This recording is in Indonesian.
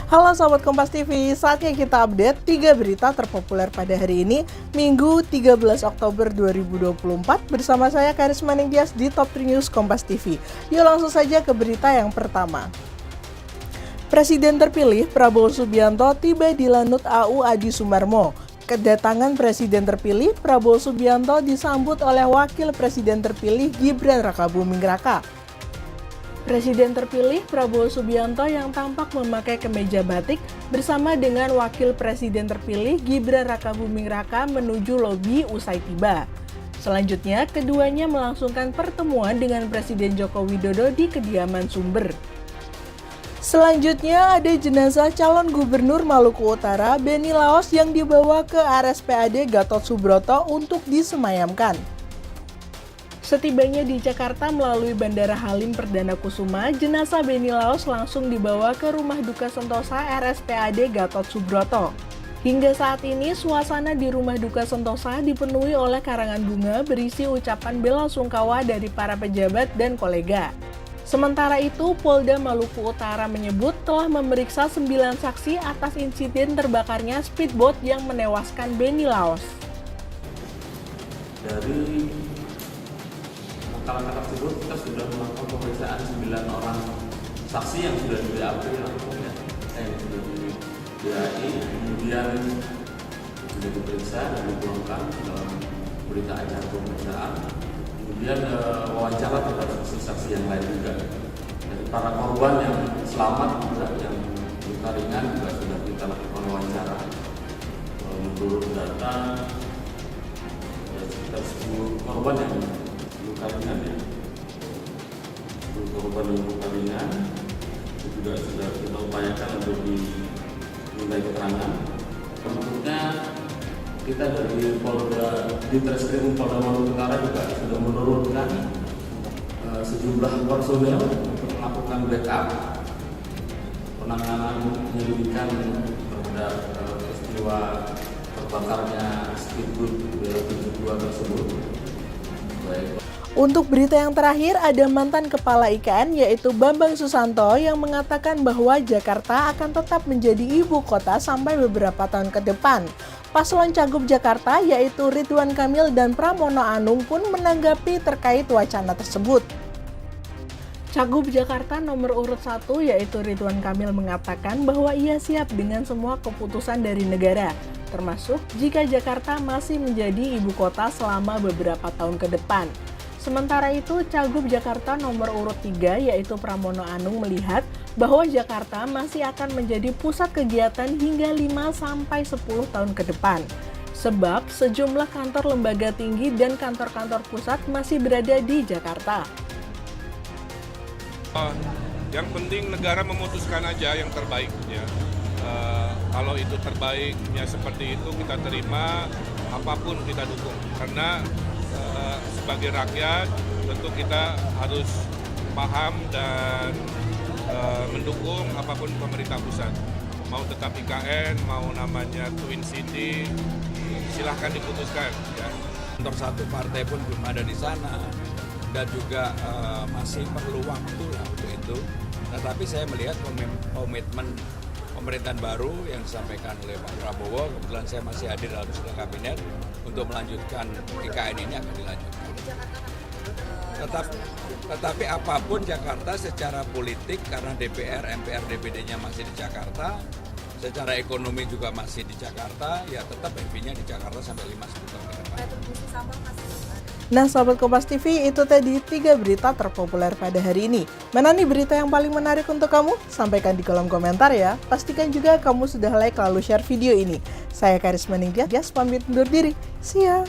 Halo Sobat Kompas TV, saatnya kita update 3 berita terpopuler pada hari ini, Minggu 13 Oktober 2024 bersama saya Karisma Ningtyas di Top 3 News Kompas TV. Yuk langsung saja ke berita yang pertama. Presiden terpilih Prabowo Subianto tiba di Lanut AU Adi Sumarmo. Kedatangan Presiden terpilih Prabowo Subianto disambut oleh Wakil Presiden terpilih Gibran Rakabuming Raka. Presiden terpilih Prabowo Subianto yang tampak memakai kemeja batik bersama dengan Wakil Presiden terpilih Gibran Rakabuming Raka menuju lobi usai tiba. Selanjutnya, keduanya melangsungkan pertemuan dengan Presiden Joko Widodo di kediaman Sumber. Selanjutnya, ada jenazah calon Gubernur Maluku Utara Benny Laos yang dibawa ke RSPAD Gatot Subroto untuk disemayamkan. Setibanya di Jakarta melalui Bandara Halim Perdana Kusuma, jenazah Benny Laos langsung dibawa ke Rumah Duka Sentosa RSPAD Gatot Subroto. Hingga saat ini, suasana di Rumah Duka Sentosa dipenuhi oleh karangan bunga berisi ucapan bela sungkawa dari para pejabat dan kolega. Sementara itu, Polda Maluku Utara menyebut telah memeriksa 9 saksi atas insiden terbakarnya speedboat yang menewaskan Benny Laos. Dari kala-kala tersebut kita sudah melakukan pemeriksaan 9 orang saksi yang sudah di BAP langsung ya, yang sudah di BAI, kemudian sudah diperiksa dan dipulangkan dalam berita acara pemeriksaan, kemudian wawancara terhadap saksi-saksi yang lain juga. Dari para korban yang selamat juga, yang luka ringan juga sudah kita lakukan wawancara. Menurut data sekitar 10 korban yang luka ringan ya, korban yang luka ringan itu juga sudah kita upayakan untuk dimintai keterangan. Tentunya kita dari Polda di Treskrim Polda Maluku Utara juga sudah menurunkan sejumlah personel untuk melakukan backup penanganan penyelidikan terhadap peristiwa terbakarnya speedboat BL72 tersebut. Baik. Untuk berita yang terakhir, ada mantan Kepala IKN yaitu Bambang Susanto yang mengatakan bahwa Jakarta akan tetap menjadi ibu kota sampai beberapa tahun ke depan. Paslon Cagup Jakarta yaitu Ridwan Kamil dan Pramono Anung pun menanggapi terkait wacana tersebut. Cagup Jakarta nomor urut 1 yaitu Ridwan Kamil mengatakan bahwa ia siap dengan semua keputusan dari negara, termasuk jika Jakarta masih menjadi ibu kota selama beberapa tahun ke depan. Sementara itu, Cagup Jakarta nomor urut 3 yaitu Pramono Anung melihat bahwa Jakarta masih akan menjadi pusat kegiatan hingga 5-10 tahun ke depan. Sebab sejumlah kantor lembaga tinggi dan kantor-kantor pusat masih berada di Jakarta. Yang penting negara memutuskan aja yang terbaik ya. Kalau itu terbaiknya seperti itu kita terima, apapun kita dukung. Karena sebagai rakyat tentu kita harus paham dan mendukung apapun pemerintah pusat. Mau tetap IKN, mau namanya Twin City, silahkan diputuskan ya. Kantor satu partai pun belum ada di sana dan juga masih perlu waktu lah untuk itu. Tetapi saya melihat komitmen pemerintahan baru yang disampaikan oleh Pak Prabowo, kebetulan saya masih hadir dalam sidang kabinet untuk melanjutkan IKN ini akan dilanjutkan. Tetapi apapun Jakarta secara politik karena DPR, MPR, DPD-nya masih di Jakarta, secara ekonomi juga masih di Jakarta, ya tetap happy-nya di Jakarta sampai 5-10 tahun ke depan. Nah, Sobat Kompas TV, itu tadi 3 berita terpopuler pada hari ini. Mana nih berita yang paling menarik untuk kamu? Sampaikan di kolom komentar ya. Pastikan juga kamu sudah like lalu share video ini. Saya Karisma Ningtyas, pamit undur diri. See ya!